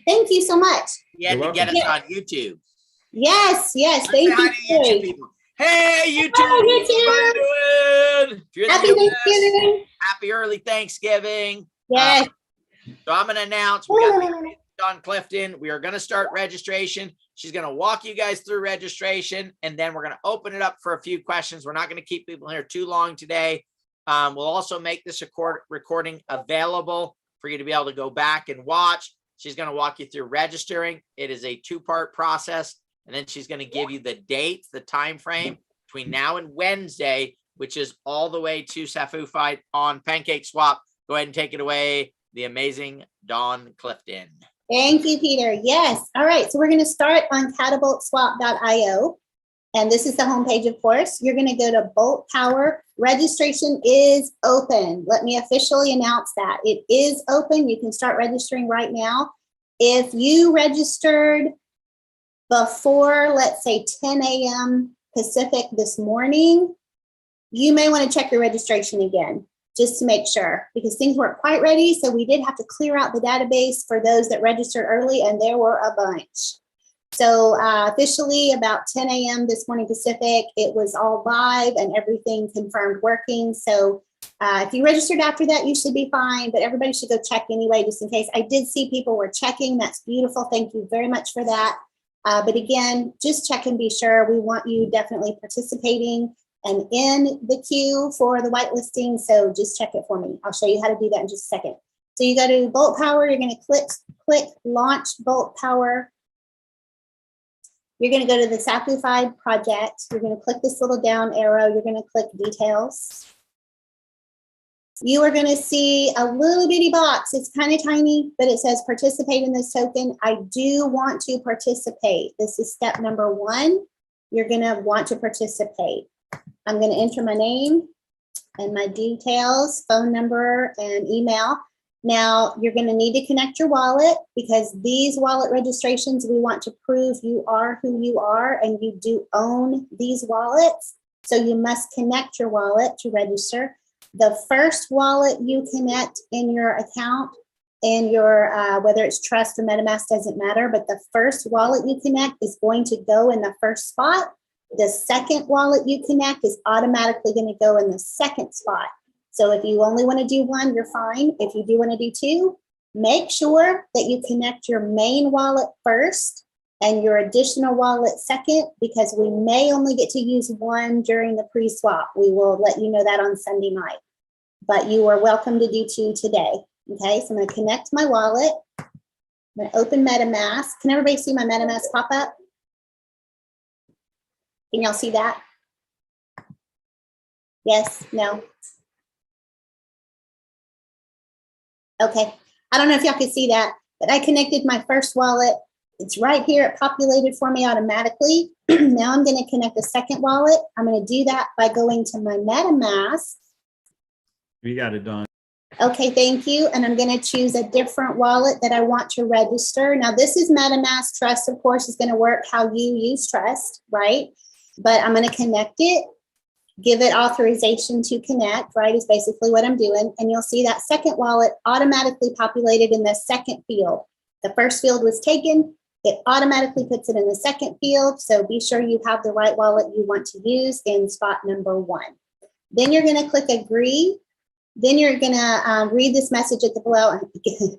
Thank you so much. You had to get us on YouTube. Yes, yes. Let's say hi to YouTube people. Hey, YouTube! How you doing? Happy Thanksgiving. Happy early Thanksgiving. Yes. So I'm going to announce we got Dawn Clifton. We are going to start registration. She's going to walk you guys through registration, and then we're going to open it up for a few questions. We're not going to keep people here too long today. We'll also make this recording available for you to be able to go back and watch. She's going to walk you through registering. It is a two-part process, and then she's going to give you the dates, the time frame between now and Wednesday, which is all the way to SafuFide on Pancake Swap. Go ahead and take it away, the amazing Dawn Clifton. Thank you, Peter. Yes. All right. So we're going to start on catapultswap.io. And this is the homepage, of course. You're going to go to Bolt Power. Registration is open. Let me officially announce that. It is open. You can start registering right now. If you registered before, let's say, 10 a.m. Pacific this morning, you may want to check your registration again, just to make sure, because things weren't quite ready. So we did have to clear out the database for those that registered early, and there were a bunch. So officially about 10 a.m. this morning Pacific, it was all live and everything confirmed working. So if you registered after that, you should be fine, but everybody should go check anyway, just in case. I did see people were checking. That's beautiful. Thank you very much for that. But again, just check and be sure. We want you definitely participating and in the queue for the whitelisting. So just check it for me. I'll show you how to do that in just a second. So you go to Bolt Power. You're going to click Launch Bolt Power. You're going to go to the SafuFide project. You're going to click this little down arrow. You're going to click Details. You are going to see a little bitty box. It's kind of tiny, but it says participate in this token. I do want to participate. This is step number 1. You're going to want to participate. I'm going to enter my name and my details, phone number and email. Now, you're going to need to connect your wallet, because these wallet registrations, we want to prove you are who you are and you do own these wallets. So you must connect your wallet to register. The first wallet you connect in your account, in your, whether it's Trust or MetaMask, doesn't matter, but the first wallet you connect is going to go in the first spot. The second wallet you connect is automatically going to go in the second spot. So if you only want to do one, you're fine. If you do want to do two, make sure that you connect your main wallet first and your additional wallet second, because we may only get to use one during the pre-swap. We will let you know that on Sunday night, but you are welcome to do two today. Okay, so I'm going to connect my wallet. I'm going to open MetaMask. Can everybody see my MetaMask pop up? Can y'all see that? Yes, no? Okay, I don't know if y'all can see that, but I connected my first wallet. It's right here. It populated for me automatically. Now I'm going to connect the second wallet. I'm going to do that by going to my MetaMask. We got it done. Okay, thank you. And I'm going to choose a different wallet that I want to register. Now, this is MetaMask. Trust, of course, is going to work how you use Trust, right? But I'm going to connect it. Give it authorization to connect, right, is basically what I'm doing. And you'll see that second wallet automatically populated in the second field. The first field was taken. It automatically puts it in the second field. So be sure you have the right wallet you want to use in spot number 1. Then you're going to click agree. Then you're going to read this message at the below.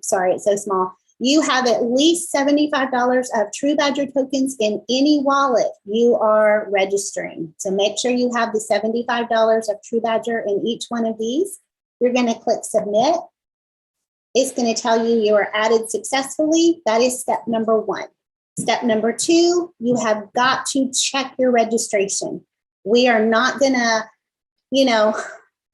Sorry, it's so small. You have at least $75 of True Badger tokens in any wallet you are registering. So make sure you have the $75 of True Badger in each one of these. You're going to click submit. It's going to tell you you are added successfully. That is step number 1. Step number 2, you have got to check your registration. We are not going to,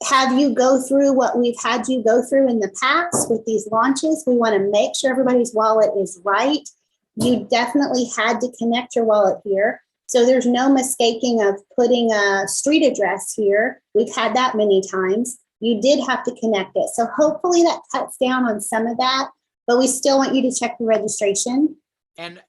have you go through what we've had you go through in the past with these launches. We want to make sure everybody's wallet is right. You definitely had to connect your wallet here. So there's no mistaking of putting a street address here. We've had that many times. You did have to connect it. So hopefully that cuts down on some of that, but we still want you to check the registration. And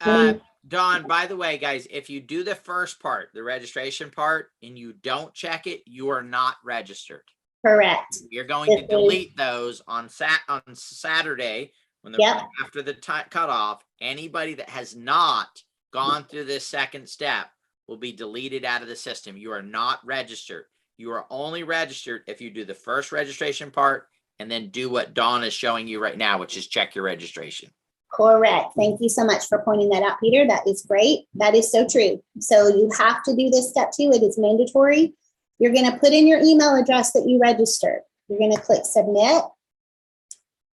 Dawn, by the way, guys, if you do the first part, the registration part, and you don't check it, you are not registered. Correct. You're going to delete those on Saturday when the Yep. after the cutoff, anybody that has not gone through this second step will be deleted out of the system. You are not registered. You are only registered if you do the first registration part and then do what Dawn is showing you right now, which is check your registration. Correct. Thank you so much for pointing that out, Peter. That is great. That is so true. So you have to do this step 2. It is mandatory. You're going to put in your email address that you registered. You're going to click submit.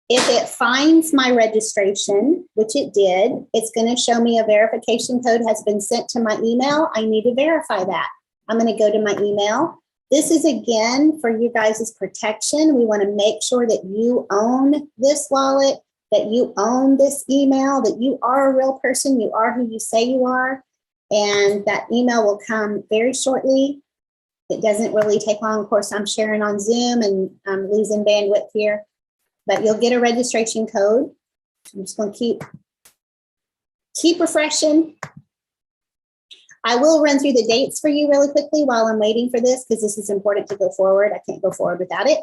If it finds my registration, which it did, it's going to show me a verification code has been sent to my email. I need to verify that. I'm going to go to my email. This is, again, for you guys' protection. We want to make sure that you own this wallet, that you own this email, that you are a real person, you are who you say you are, and that email will come very shortly. It doesn't really take long. Of course, I'm sharing on Zoom and I'm losing bandwidth here, but you'll get a registration code. I'm just going to keep refreshing. I will run through the dates for you really quickly while I'm waiting for this, because this is important to go forward. I can't go forward without it.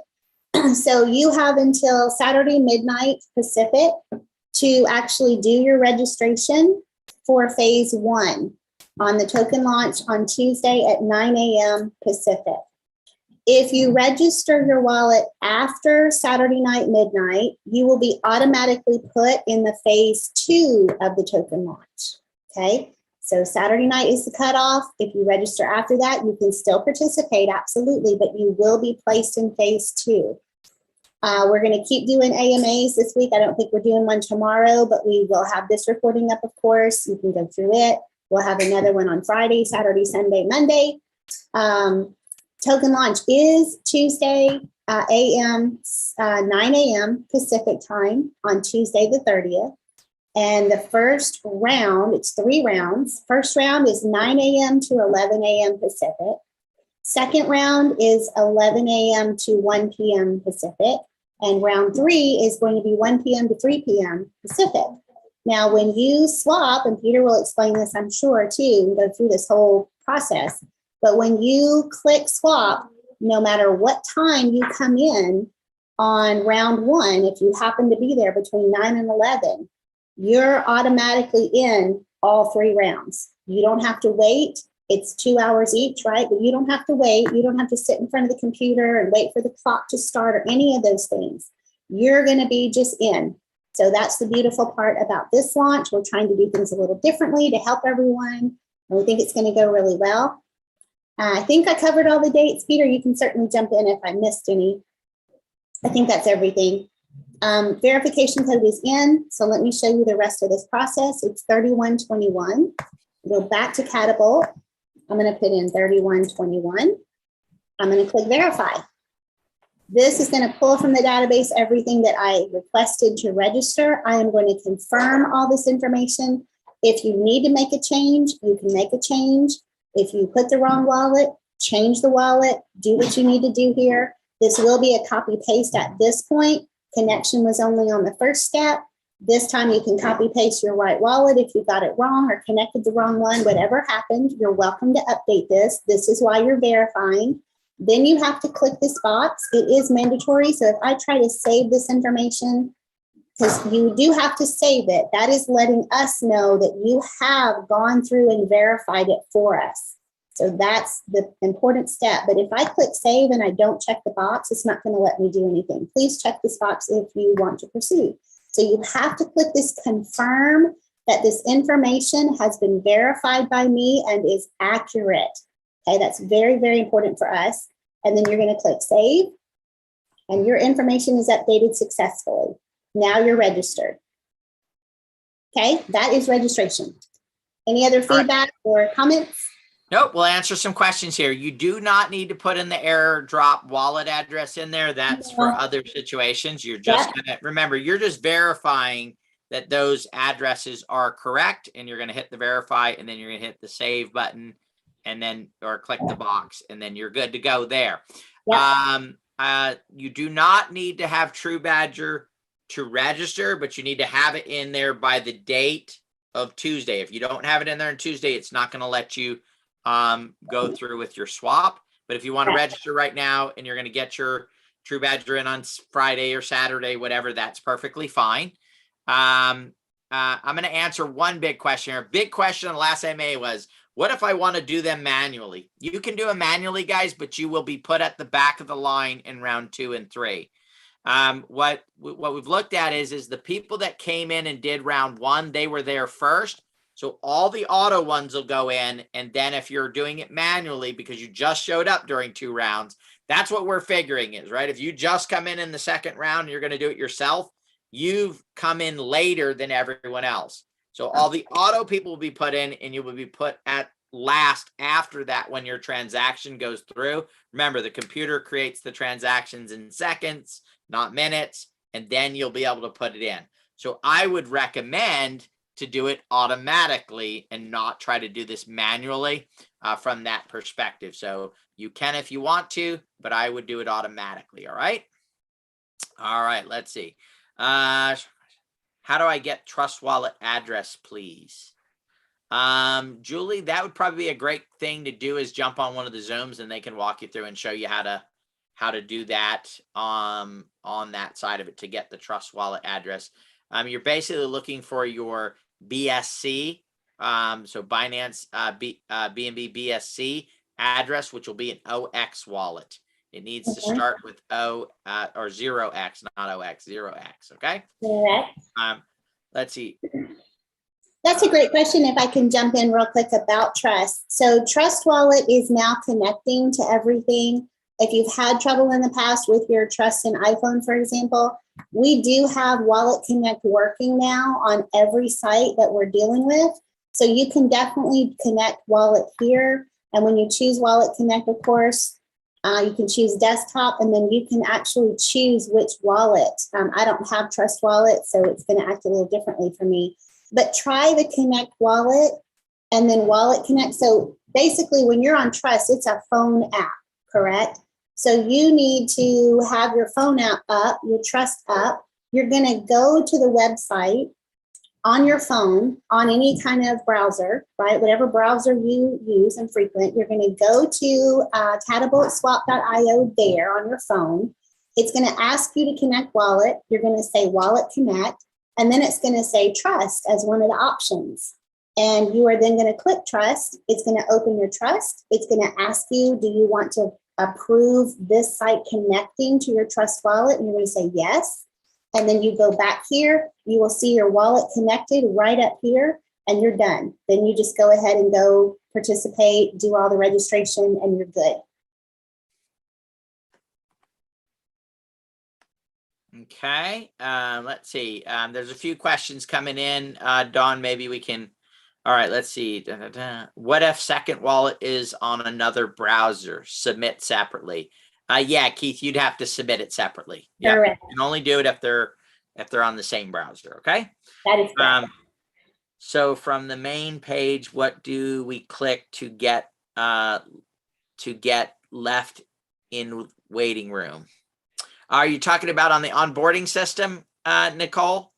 So you have until Saturday midnight Pacific to actually do your registration for phase 1 on the token launch on Tuesday at 9 a.m. Pacific. If you register your wallet after Saturday night midnight, you will be automatically put in the phase 2 of the token launch. Okay. So Saturday night is the cutoff. If you register after that, you can still participate, absolutely, but you will be placed in phase 2. We're going to keep doing AMAs this week. I don't think we're doing one tomorrow, but we will have this recording up, of course. You can go through it. We'll have another one on Friday, Saturday, Sunday, Monday. Token launch is Tuesday, 9 a.m. Pacific time on Tuesday the 30th. And the first round, it's 3 rounds. First round is 9 a.m. to 11 a.m. Pacific. Second round is 11 a.m. to 1 p.m. Pacific. And round 3 is going to be 1 p.m. to 3 p.m. Pacific. Now, when you swap, and Peter will explain this, I'm sure, too, and go through this whole process, but when you click swap, no matter what time you come in on round 1, if you happen to be there between 9 and 11, you're automatically in all 3 rounds. You don't have to wait. It's 2 hours each, right? But you don't have to wait. You don't have to sit in front of the computer and wait for the clock to start or any of those things. You're going to be just in. So that's the beautiful part about this launch. We're trying to do things a little differently to help everyone. And we think it's going to go really well. I think I covered all the dates. Peter, you can certainly jump in if I missed any. I think that's everything. Verification code is in. So let me show you the rest of this process. It's 3121. Go back to Catapult. I'm going to put in 3121. I'm going to click verify. This is going to pull from the database everything that I requested to register. I am going to confirm all this information. If you need to make a change, you can make a change. If you put the wrong wallet, change the wallet, do what you need to do here. This will be a copy paste at this point. Connection was only on the first step. This time you can copy paste your right wallet if you got it wrong or connected the wrong one. Whatever happened, you're welcome to update this. This is why you're verifying. Then you have to click this box. It is mandatory. So if I try to save this information, because you do have to save it, that is letting us know that you have gone through and verified it for us. So that's the important step. But if I click save and I don't check the box, it's not going to let me do anything. Please check this box if you want to proceed. So you have to click this confirm that this information has been verified by me and is accurate. Okay, that's very, very important for us. And then you're going to click save and your information is updated successfully. Now you're registered. Okay, that is registration. Any other feedback or comments? Nope, we'll answer some questions here. You do not need to put in the AirDrop wallet address in there. That's for other situations. You're just gonna, remember, you're just verifying that those addresses are correct, and you're gonna hit the verify, and then you're gonna hit the save button, and then, or click the box, and then you're good to go there. You do not need to have TrueBadger to register, but you need to have it in there by the date of Tuesday. If you don't have it in there on Tuesday, it's not gonna let you go through with your swap. But if you want to register right now and you're going to get your TrueBadger in on Friday or Saturday, whatever, that's perfectly fine. I'm going to answer one big question here. Big question on the last MA was, what if I want to do them manually? You can do them manually, guys, but you will be put at the back of the line in round 2 and 3. What we've looked at is the people that came in and did round 1, they were there first. So all the auto ones will go in. And then if you're doing it manually because you just showed up during 2 rounds, that's what we're figuring is, right? If you just come in the second round and you're going to do it yourself, you've come in later than everyone else. So all the auto people will be put in and you will be put at last after that when your transaction goes through. Remember, the computer creates the transactions in seconds, not minutes, and then you'll be able to put it in. So I would recommend to do it automatically and not try to do this manually from that perspective. So you can if you want to, but I would do it automatically. All right. All right. Let's see. How do I get Trust Wallet address, please? Julie, that would probably be a great thing to do is jump on one of the Zooms and they can walk you through and show you how to do that on that side of it to get the Trust Wallet address. You're basically looking for your BSC, so Binance BNB BSC address, which will be an OX wallet. It needs to start with O or 0x, not OX, 0x. Okay. Correct. Let's see. That's a great question. If I can jump in real quick about Trust. So Trust Wallet is now connecting to everything. If you've had trouble in the past with your Trust and iPhone, for example, we do have Wallet Connect working now on every site that we're dealing with. So you can definitely connect Wallet here. And when you choose Wallet Connect, of course, you can choose desktop, and then you can actually choose which wallet. I don't have Trust Wallet, so it's going to act a little differently for me. But try the Connect Wallet and then Wallet Connect. So basically, when you're on Trust, it's a phone app, correct? So you need to have your phone app up, your Trust up. You're going to go to the website on your phone, on any kind of browser, right? Whatever browser you use and frequent, you're going to go to catapultswap.io there on your phone. It's going to ask you to connect wallet. You're going to say Wallet Connect, and then it's going to say Trust as one of the options. And you are then going to click Trust. It's going to open your Trust. It's going to ask you, do you want to approve this site connecting to your Trust wallet? And you're going to say yes. And then you go back here, you will see your wallet connected right up here, and you're done. Then you just go ahead and go participate, do all the registration, and you're good. Okay, let's see. There's a few questions coming in. Dawn, maybe we can. All right, let's see. What if second wallet is on another browser? Submit separately. Yeah, Keith, you'd have to submit it separately. Yeah, you can only do it if they're on the same browser. Okay. That is correct. So from the main page, what do we click to get left in waiting room? Are you talking about on the onboarding system, Nicole?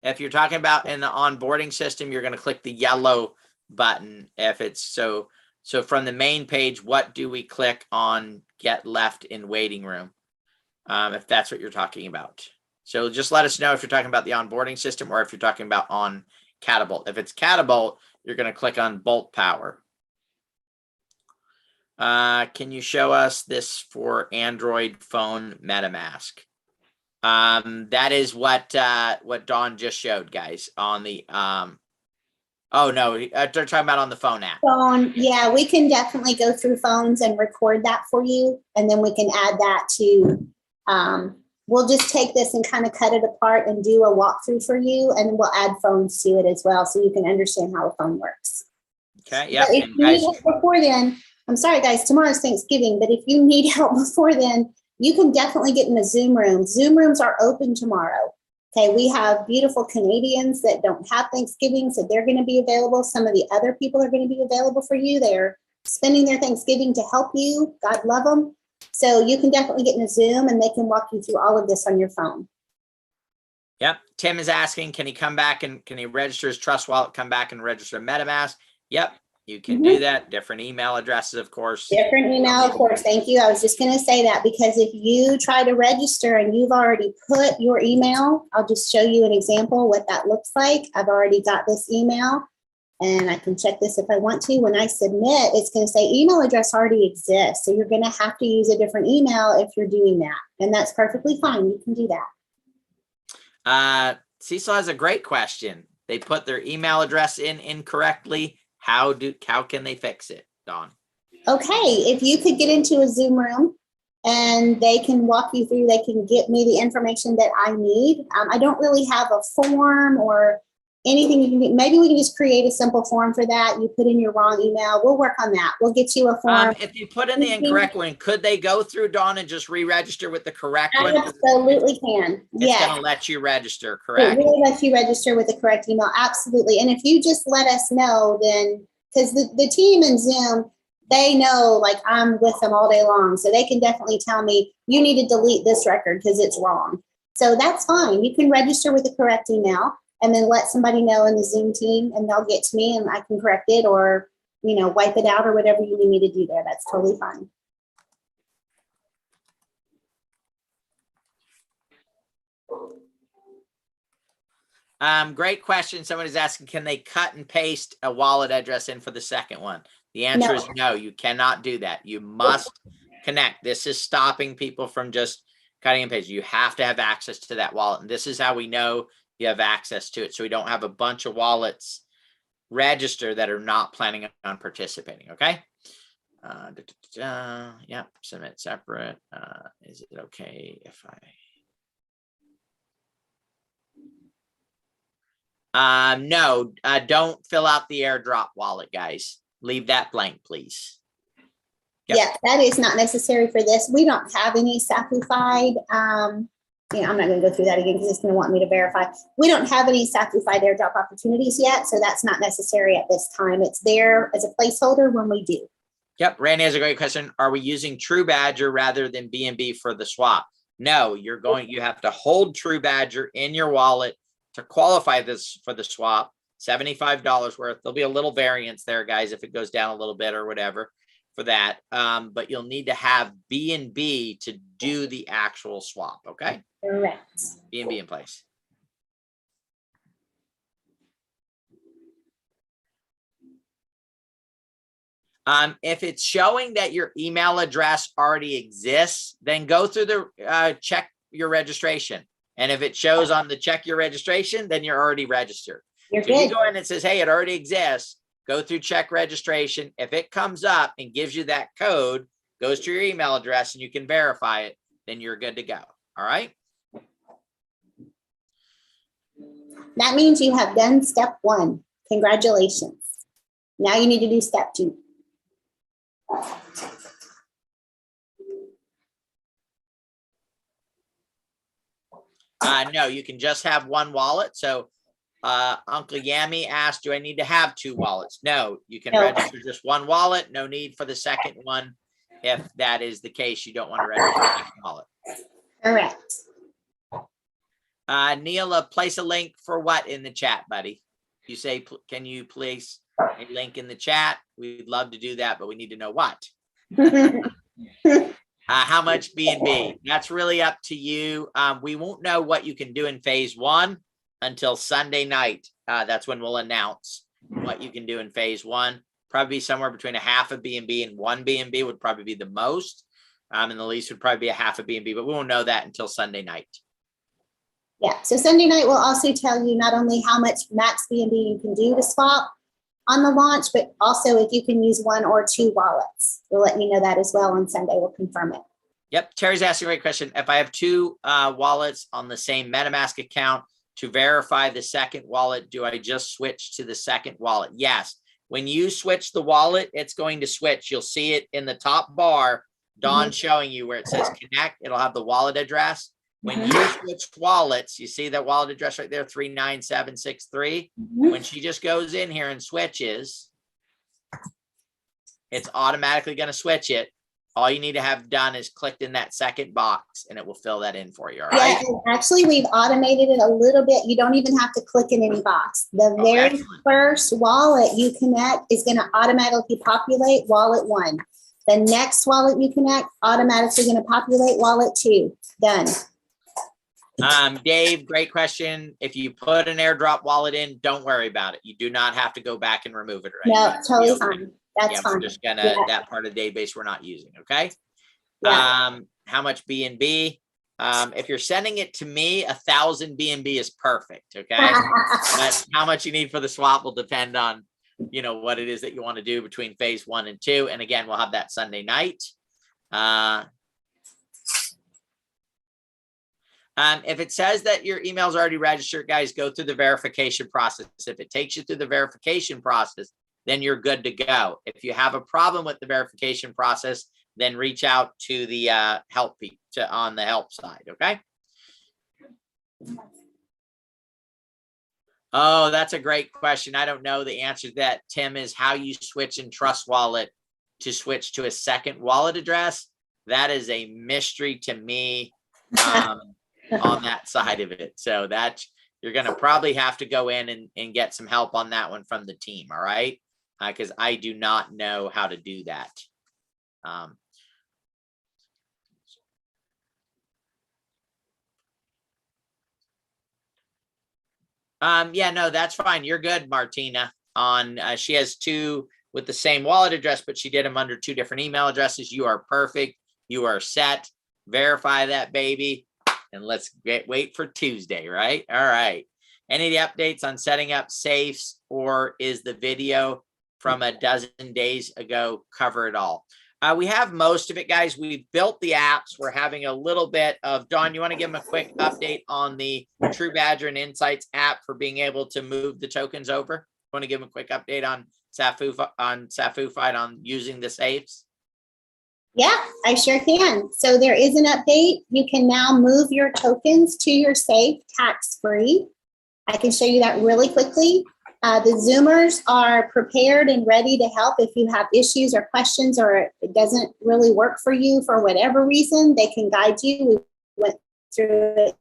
If you're talking about in the onboarding system, you're going to click the yellow button. If it's so from the main page, what do we click on get left in waiting room? If that's what you're talking about. So just let us know if you're talking about the onboarding system or if you're talking about on Catapult. If it's Catapult, you're going to click on Bolt Power. Can you show us this for Android phone MetaMask? That is what Dawn just showed, guys, on the oh no, they're talking about on the phone app. Phone, yeah, we can definitely go through phones and record that for you, and then we can add that to. We'll just take this and kind of cut it apart and do a walkthrough for you, and we'll add phones to it as well, so you can understand how a phone works. Okay. Yeah. If you need help before then, I'm sorry, guys. Tomorrow's Thanksgiving, but if you need help before then, you can definitely get in a Zoom room. Zoom rooms are open tomorrow. Okay, we have beautiful Canadians that don't have Thanksgiving, so they're going to be available. Some of the other people are going to be available for you. They're spending their Thanksgiving to help you. God love them. So you can definitely get in a Zoom and they can walk you through all of this on your phone. Yep. Tim is asking, can he come back and can he register his Trust Wallet, come back and register MetaMask? Yep. You can do that. Different email addresses, of course. Different email, of course. Thank you. I was just going to say that because if you try to register and you've already put your email, I'll just show you an example what that looks like. I've already got this email and I can check this if I want to. When I submit, it's going to say email address already exists. So you're going to have to use a different email if you're doing that. And that's perfectly fine. You can do that. Cecil has a great question. They put their email address in incorrectly. How can they fix it, Dawn? Okay, if you could get into a Zoom room and they can walk you through, they can get me the information that I need. I don't really have a form or anything you can do. Maybe we can just create a simple form for that. You put in your wrong email. We'll work on that. We'll get you a form. If you put in the incorrect one, could they go through, Dawn, and just re-register with the correct one? Absolutely can. It's Yes. going to let you register, It correct? really lets you register with the correct email. Absolutely. And if you just let us know, then because the team in Zoom, they know like I'm with them all day long. So they can definitely tell me you need to delete this record because it's wrong. So that's fine. You can register with the correct email and then let somebody know in the Zoom team and they'll get to me and I can correct it or, wipe it out or whatever you need me to do there. That's totally fine. Great question. Someone is asking, can they cut and paste a wallet address in for the second one? The answer is no, you cannot do that. You must connect. This is stopping people from just cutting and pasting. You have to have access to that wallet. And this is how we know you have access to it. So we don't have a bunch of wallets register that are not planning on participating. Okay. Yeah. Submit separate. Is it okay if no, don't fill out the airdrop wallet, guys. Leave that blank, please. Yep. Yeah, that is not necessary for this. We don't have any SafuFide. I'm not going to go through that again because it's going to want me to verify. We don't have any SafuFide airdrop opportunities yet, so that's not necessary at this time. It's there as a placeholder when we do. Yep, Randy has a great question. Are we using True Badger rather than BNB for the swap? No, you have to hold True Badger in your wallet to qualify this for the swap. $75 worth. There'll be a little variance there, guys, if it goes down a little bit or whatever for that. But you'll need to have BNB to do the actual swap. Okay. Correct. BNB in place. If it's showing that your email address already exists, then go through the check your registration. And if it shows on the check your registration, then you're already registered. You're So good. you go in and it says, hey, it already exists. Go through check registration. If it comes up and gives you that code, goes to your email address and you can verify it, then you're good to go. All right. That means you have done step 1. Congratulations. Now you need to do step 2. No, you can just have one wallet. So Uncle Yami asked, do I need to have 2 wallets? No, you can register just one wallet. No need for the second one. If that is the case, you don't want to register a second wallet. Correct. Neil, place a link for what in the chat, buddy? You say, can you place a link in the chat? We'd love to do that, but we need to know what. How much BNB? That's really up to you. We won't know what you can do in phase 1 until Sunday night. That's when we'll announce what you can do in phase 1. Probably somewhere between a half a BNB and 1 BNB would probably be the most. And the least would probably be a half a BNB, but we won't know that until Sunday night. Yeah, so Sunday night will also tell you not only how much max BNB you can do to swap on the launch, but also if you can use 1 or 2 wallets. We'll let you know that as well on Sunday. We'll confirm it. Yep, Terry's asking a great question. If I have 2 wallets on the same MetaMask account, to verify the second wallet, do I just switch to the second wallet? Yes. When you switch the wallet, it's going to switch. You'll see it in the top bar, Dawn showing you where it says connect. It'll have the wallet address. When you switch wallets, you see that wallet address right there, 39763. When she just goes in here and switches, it's automatically going to switch it All you need to have done is clicked in that second box and it will fill that in for you. All Yeah, right. and actually, we've automated it a little bit. You don't even have to click in any box. The Oh, very excellent. first wallet you connect is going to automatically populate wallet 1. The next wallet you connect, automatically going to populate wallet 2. Done. Dave, great question. If you put an airdrop wallet in, don't worry about it. You do not have to go back and remove it. Right? No, totally Okay. fine. That's Yeah, fine. we're just gonna, Yeah. that part of the database we're not using, okay? Yeah. How much BNB? If you're sending it to me, 1,000 BNB is perfect, okay? But how much you need for the swap will depend on, you know, what it is that you want to do between phase 1 and 2. And again, we'll have that Sunday night. If it says that your email is already registered, guys, go through the verification process. If it takes you through the verification process, then you're good to go. If you have a problem with the verification process, then reach out to the help on the help side, okay? Oh, that's a great question. I don't know the answer to that, Tim, is how you switch in Trust Wallet to switch to a second wallet address. That is a mystery to me on that side of it. So that you're going to probably have to go in and get some help on that one from the team, all right? Because I do not know how to do that. Yeah, no, that's fine. You're good, Martina. On she has 2 with the same wallet address, but she did them under 2 different email addresses. You are perfect. You are set. Verify that, baby. And let's wait for Tuesday, right? All right. Any updates on setting up safes, or is the video from a dozen days ago cover it all? We have most of it, guys. We've built the apps. We're having a little bit of, Dawn, you want to give them a quick update on the True Badger and Insights app for being able to move the tokens over? Want to give them a quick update on SafuFide on using the safes? Yeah, I sure can. So there is an update. You can now move your tokens to your safe tax-free. I can show you that really quickly. The Zoomers are prepared and ready to help if you have issues or questions, or it doesn't really work for you for whatever reason. They can guide you. We went through it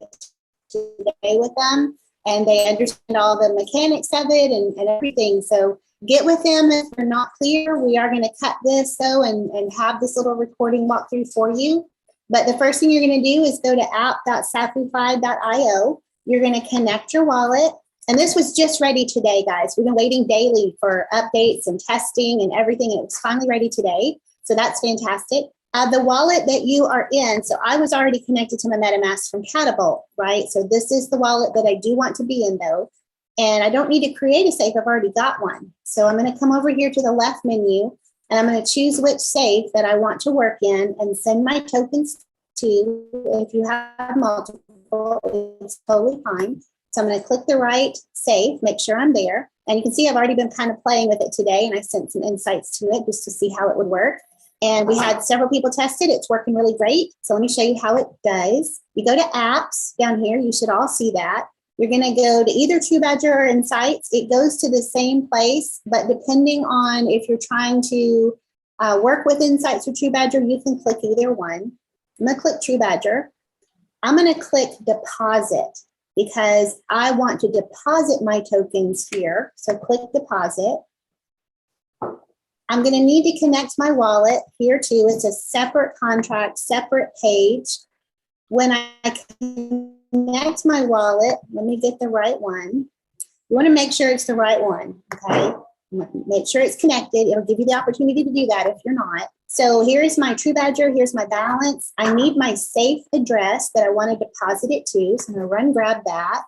today with them, and they understand all the mechanics of it and everything. So get with them if you're not clear. We are going to cut this though and have this little recording walkthrough for you. But the first thing you're going to do is go to app.SafuFide.io. You're going to connect your wallet. And this was just ready today, guys. We've been waiting daily for updates and testing and everything. And it was finally ready today. So that's fantastic. The wallet that you are in, so I was already connected to my MetaMask from Catapult, right? So this is the wallet that I do want to be in though. And I don't need to create a safe, I've already got one. So I'm going to come over here to the left menu and I'm going to choose which safe that I want to work in and send my tokens to. If you have multiple, it's totally fine. So I'm going to click the right safe, make sure I'm there. And you can see I've already been kind of playing with it today and I sent some insights to it just to see how it would work. And we had several people test it. It's working really great. So let me show you how it does. You go to apps down here. You should all see that. You're going to go to either True Badger or Insights. It goes to the same place, but depending on if you're trying to work with Insights or True Badger, you can click either one. I'm going to click True Badger. I'm going to click Deposit because I want to deposit my tokens here. So click Deposit. I'm going to need to connect my wallet here too. It's a separate contract, separate page. When I connect my wallet, let me get the right one. You want to make sure it's the right one, okay? Make sure it's connected. It'll give you the opportunity to do that if you're not. So here's my True Badger. Here's my balance. I need my safe address that I want to deposit it to. So I'm going to run grab that.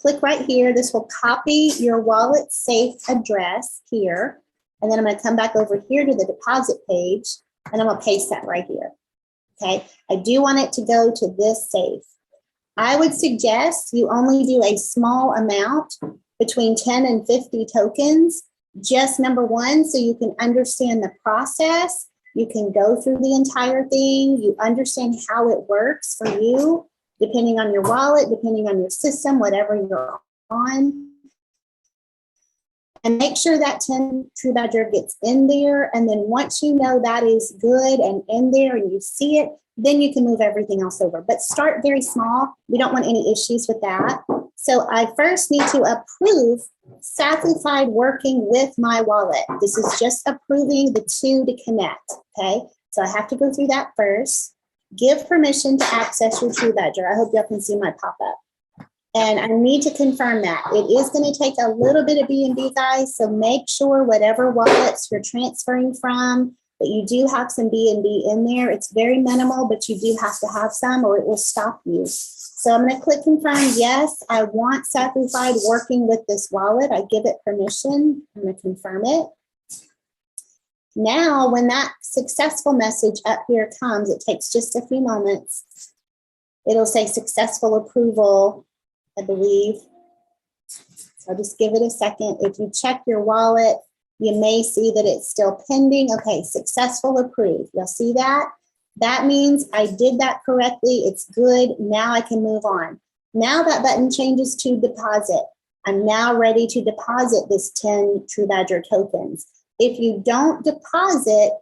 Click right here. This will copy your wallet safe address here. And then I'm going to come back over here to the deposit page and I'm going to paste that right here. Okay. I do want it to go to this safe. I would suggest you only do a small amount between 10 and 50 tokens, just number one, so you can understand the process. You can go through the entire thing. You understand how it works for you, depending on your wallet, depending on your system, whatever you're on. and make sure that 10 True Badger gets in there. And then once you know that is good and in there and you see it, then you can move everything else over. But start very small. We don't want any issues with that. So I first need to approve SafuFide working with my wallet. This is just approving the two to connect, okay? So I have to go through that first. Give permission to access your True Badger. I hope y'all can see my pop-up. And I need to confirm that. It is going to take a little bit of B&B, guys, so make sure whatever wallets you're transferring from, that you do have some B&B in there. It's very minimal, but you do have to have some or it will stop you. So I'm going to click confirm. Yes, I want SafuFide working with this wallet. I give it permission. I'm going to confirm it. Now, when that successful message up here comes, it takes just a few moments. It'll say successful approval, I believe. So I'll just give it a second. If you check your wallet, you may see that it's still pending. Okay, successful approved. You'll see that. That means I did that correctly. It's good. Now I can move on. Now that button changes to deposit. I'm now ready to deposit this 10 True Badger tokens. If you don't deposit,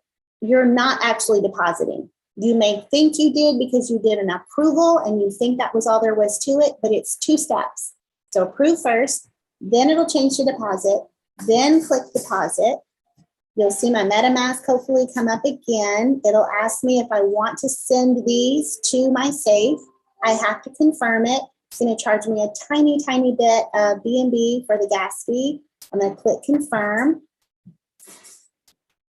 you're not actually depositing. You may think you did because you did an approval and you think that was all there was to it, but it's 2 steps. So approve first, then it'll change to deposit, then click deposit. You'll see my MetaMask hopefully come up again. It'll ask me if I want to send these to my safe. I have to confirm it. It's going to charge me a tiny, tiny bit of B&B for the gas fee. I'm going to click confirm.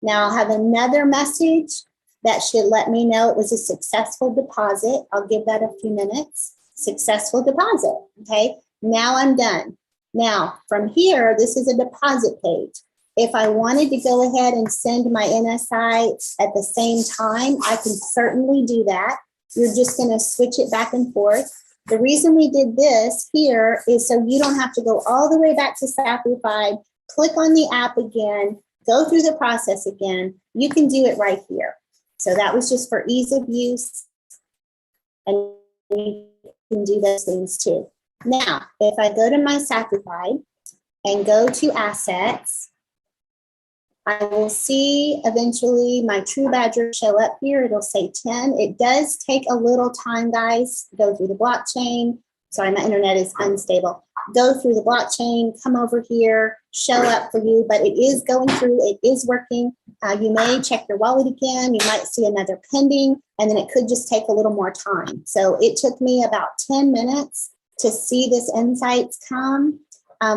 Now I'll have another message that should let me know it was a successful deposit. I'll give that a few minutes. Successful deposit, okay? Now I'm done. Now from here, this is a deposit page. If I wanted to go ahead and send my NSI at the same time, I can certainly do that. You're just gonna switch it back and forth. The reason we did this here is so you don't have to go all the way back to SafuFide, click on the app again, go through the process again. You can do it right here. So that was just for ease of use, and you can do those things too. Now, if I go to my SafuFide and go to assets, I will see eventually my True Badger show up here. It'll say 10. It does take a little time, guys, to go through the blockchain. Sorry, my internet is unstable. Go through the blockchain, come over here, show up for you, but it is going through, it is working. You may check your wallet again, you might see another pending, and then it could just take a little more time. So it took me about 10 minutes to see this insights come.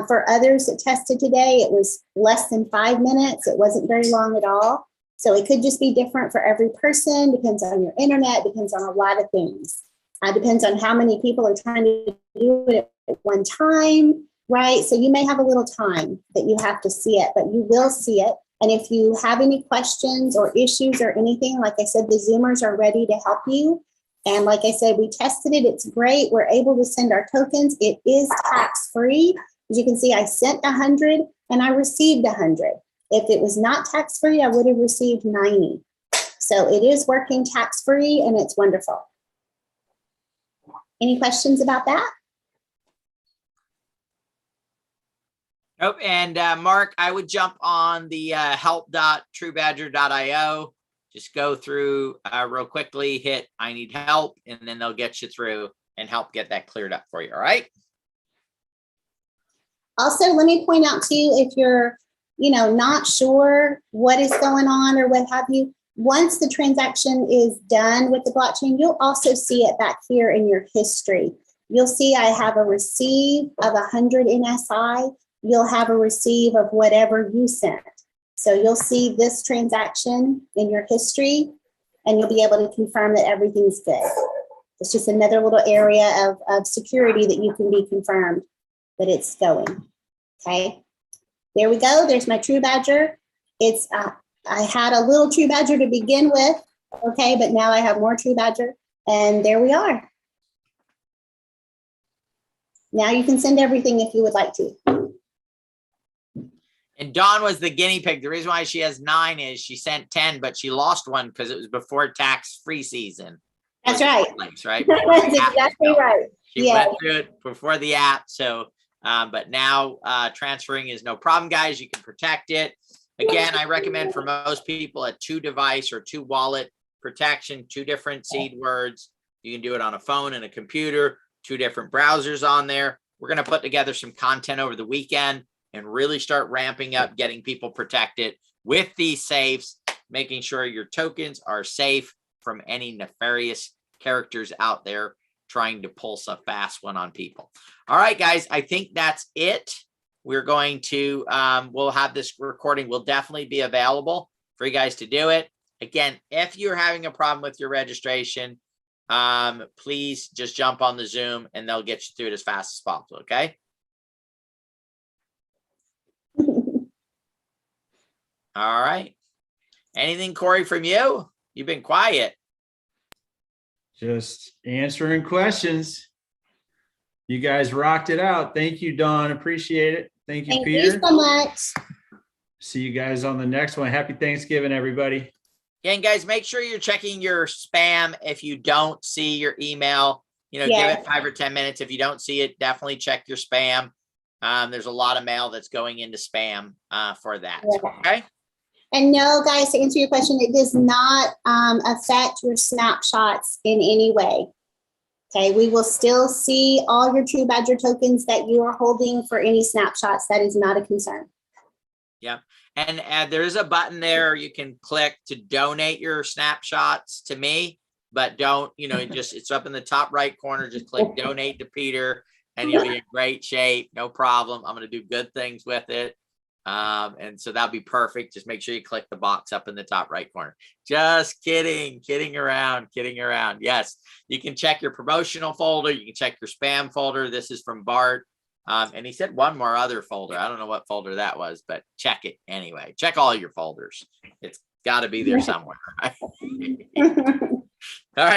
For others that tested today, it was less than 5 minutes. It wasn't very long at all. So it could just be different for every person, depends on your internet, depends on a lot of things. Depends on how many people are trying to do it at one time, right? So you may have a little time that you have to see it, but you will see it. And if you have any questions or issues or anything, like I said, the Zoomers are ready to help you. And like I said, we tested it. It's great. We're able to send our tokens. It is tax-free. As you can see, I sent 100 and I received 100. If it was not tax-free, I would have received 90. So it is working tax-free and it's wonderful. Any questions about that? Nope. And Mark, I would jump on the help.truebadger.io. Just go through real quickly, hit I need help, and then they'll get you through and help get that cleared up for you. All right. Also, let me point out to you, if you're, not sure what is going on or what have you, once the transaction is done with the blockchain, you'll also see it back here in your history. You'll see I have a receive of 100 NSI. You'll have a receive of whatever you sent. So you'll see this transaction in your history and you'll be able to confirm that everything's good. It's just another little area of security that you can be confirmed that it's going. Okay, there we go. There's my True Badger. It's I had a little True Badger to begin with, okay, but now I have more True Badger, and there we are. Now you can send everything if you would like to. And Dawn was the guinea pig. The reason why she has 9 is she sent 10, but she lost one because it was before tax-free season. That's right. Place, right? That's exactly right. She went through it before the app, so But now transferring is no problem, guys. You can protect it. Again, I recommend for most people a 2-device or 2-wallet protection, 2 different seed words. You can do it on a phone and a computer, 2 different browsers on there. We're going to put together some content over the weekend and really start ramping up getting people protected with these safes, making sure your tokens are safe from any nefarious characters out there trying to pull a fast one on people. All right, guys, I think that's it. We're going to, we'll have this recording will definitely be available for you guys to do it. Again, if you're having a problem with your registration, please just jump on the Zoom and they'll get you through it as fast as possible, okay? All right. Anything, Corey, from you? You've been quiet. Just answering questions. You guys rocked it out. Thank you, Dawn. Appreciate it. Thank you, Thank Peter. you so much. See you guys on the next one. Happy Thanksgiving, everybody. And guys, make sure you're checking your spam if you don't see your email. You know, Yeah. give it 5 or 10 minutes. If you don't see it, definitely check your spam. There's a lot of mail that's going into spam for that. Yeah. Okay. And no, guys, to answer your question, it does not affect your snapshots in any way. Okay, we will still see all your True Badger tokens that you are holding for any snapshots. That is not a concern. Yep. And there is a button there you can click to donate your snapshots to me, but don't, you know, it's up in the top right corner. Just click donate to Peter and you'll be in great shape. No problem. I'm going to do good things with it. And so that'll be perfect. Just make sure you click the box up in the top right corner. Just kidding around. Yes, you can check your promotional folder. You can check your spam folder. This is from Bart. And he said one more other folder. I don't know what folder that was, but check it anyway. Check all your folders. It's got to be there somewhere. Right? All right.